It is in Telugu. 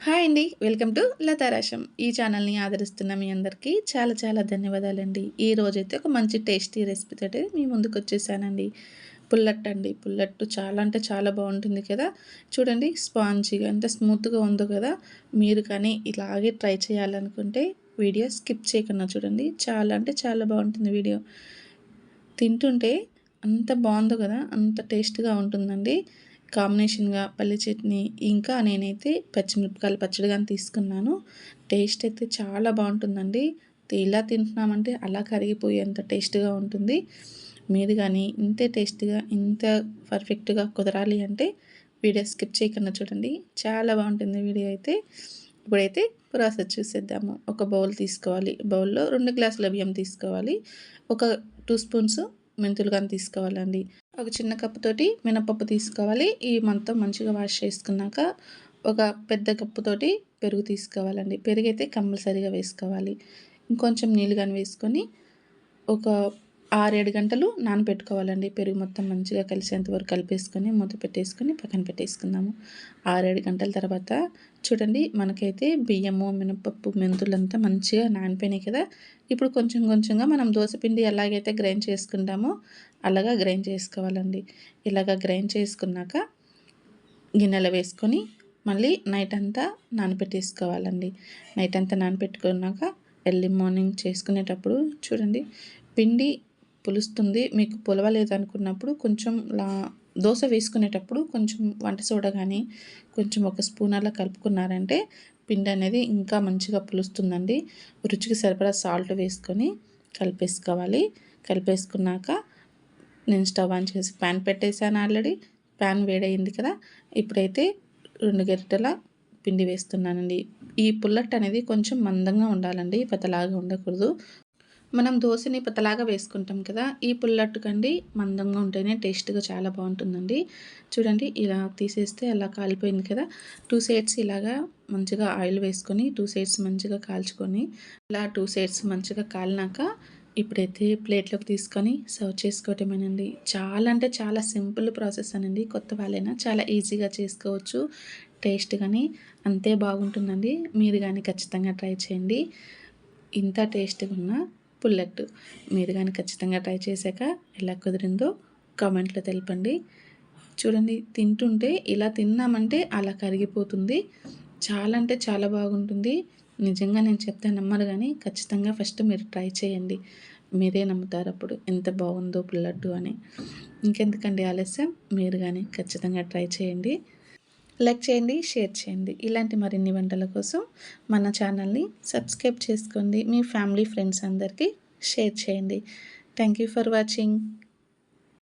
హాయ్ అండి. వెల్కమ్ టు లతారాశం. ఈ ఛానల్‌ని ఆదరిస్తున్న మీ అందరికీ చాలా చాలా ధన్యవాదాలండి. ఈరోజైతే ఒక మంచి టేస్టీ రెసిపీ తోటి మీ ముందుకొచ్చేసానండి. పుల్లట్టు అండి. పుల్లట్టు చాలా అంటే చాలా బావుంటుంది కదా! చూడండి స్పాంజీగా ఎంత స్మూత్‌గా ఉందో కదా! మీరు కానీ ఇలాగే ట్రై చేయాలనుకుంటే వీడియో స్కిప్ చేయకుండా చూడండి. చాలా అంటే చాలా బావుంటుంది వీడియో. తింటుంటే అంత బావుందో కదా! అంత టేస్ట్‌గా ఉంటుందండి. కాంబినేషన్‌గా పల్లి చట్నీ, ఇంకా నేనైతే పచ్చిమిరపకాయల పచ్చడి గాని తీసుకున్నాను. టేస్ట్ అయితే చాలా బావుంటుందండి. ఇలా తింటున్నామంటే అలా కరిగిపోయేంత టేస్ట్‌గా ఉంటుంది. మీరు గానీ ఇంతే టేస్ట్‌గా, ఇంత పర్ఫెక్ట్‌గా కుదరాలి అంటే వీడియో స్కిప్ చేయకుండా చూడండి. చాలా బావుంటుంది వీడియో అయితే. ఇప్పుడైతే ప్రాసెస్ చూసేద్దాము. ఒక బౌల్ తీసుకోవాలి. బౌల్‌లో 2 గ్లాసుల బియ్యం తీసుకోవాలి. ఒక 2 స్పూన్స్ మెంతులు గాని తీసుకోవాలండి. ఒక చిన్న కప్పుతోటి మినపప్పు తీసుకోవాలి. ఇవి మొత్తం మంచిగా వాష్ చేసుకున్నాక ఒక పెద్ద కప్పుతోటి పెరుగు తీసుకోవాలండి. పెరుగైతే కంపల్సరీగా వేసుకోవాలి. ఇంకొంచెం నీళ్ళు గాని వేసుకొని ఒక 6, 7 గంటలు నానబెట్టుకోవాలండి. పెరుగు మొత్తం మంచిగా కలిసేంత వరకు కలిపేసుకొని మూత పెట్టేసుకొని పక్కన పెట్టేసుకుందాము. 6, 7 గంటల తర్వాత చూడండి మనకైతే బియ్యము, మినపప్పు, మెంతులంతా మంచిగా నానిపోయినాయి కదా! ఇప్పుడు కొంచెం కొంచెంగా మనం దోసపిండి ఎలాగైతే గ్రైండ్ చేసుకుంటామో అలాగా గ్రైండ్ చేసుకోవాలండి. ఇలాగ గ్రైండ్ చేసుకున్నాక గిన్నెలో వేసుకొని మళ్ళీ నైట్ అంతా నానబెట్టేసుకోవాలండి. నైట్ అంతా నానబెట్టుకున్నాక ఎర్లీ మార్నింగ్ చేసుకునేటప్పుడు చూడండి పిండి పులుస్తుంది. మీకు పులవలేదనుకున్నప్పుడు కొంచెం దోస వేసుకునేటప్పుడు కొంచెం వంట సోడా గానీ, కొంచెం ఒక స్పూన్ అలా కలుపుకున్నారంటే పిండి అనేది ఇంకా మంచిగా పులుస్తుందండి. రుచికి సరిపడా సాల్ట్ వేసుకొని కలిపేసుకోవాలి. కలిపేసుకున్నాక నేను స్టవ్ ఆన్ చేసి ప్యాన్ పెట్టేసాను ఆల్రెడీ. ప్యాన్ వేడయింది కదా! ఇప్పుడైతే 2 గరిటెల పిండి వేస్తున్నానండి. ఈ పుల్లట్టు అనేది కొంచెం మందంగా ఉండాలండి. పతలాగా ఉండకూడదు. మనం దోసని పతలాగా వేసుకుంటాం కదా! ఈ పుల్లట్టుకండి మందంగా ఉంటేనే టేస్ట్‌గా చాలా బావుంటుందండి. చూడండి ఇలా తీసేస్తే అలా కాలిపోయింది కదా! 2 సైడ్స్ ఇలాగా మంచిగా ఆయిల్ వేసుకొని 2 సైడ్స్ మంచిగా కాల్చుకొని ఇలా 2 సైడ్స్ మంచిగా కాలినాక ఇప్పుడైతే ప్లేట్‌లోకి తీసుకొని సర్వ్ చేసుకోవటమేనండి. చాలా అంటే చాలా సింపుల్ ప్రాసెస్ అనండి. కొత్త వాళ్ళైనా చాలా ఈజీగా చేసుకోవచ్చు. టేస్ట్ గాని అంతే బాగుంటుందండి. మీరు గాని ఖచ్చితంగా ట్రై చేయండి. ఇంత టేస్ట్‌గా ఉన్న పుల్లట్టు. మీరు గాని ఖచ్చితంగా ట్రై చేశాక ఎలా కుదిరిందో కామెంట్‌లో తెలపండి. చూడండి తింటుంటే ఇలా తిన్నామంటే అలా కరిగిపోతుంది. చాలా అంటే చాలా బాగుంటుంది. నిజంగా నేను చెప్తే నమ్మరు గానీ ఖచ్చితంగా ఫస్ట్ మీరు ట్రై చేయండి. మీరే నమ్ముతారప్పుడు ఎంత బాగుందో పుల్లట్టు అని. ఇంకెందుకండి ఆలస్యం మీరు గాని ఖచ్చితంగా ట్రై చేయండి. లైక్ చేయండి, షేర్ చేయండి. ఇలాంటి మరిన్ని వంటల కోసం మన ఛానల్‌ని సబ్స్క్రైబ్ చేసుకోండి. మీ ఫ్యామిలీ, ఫ్రెండ్స్ అందరికీ షేర్ చేయండి. Thank you for watching.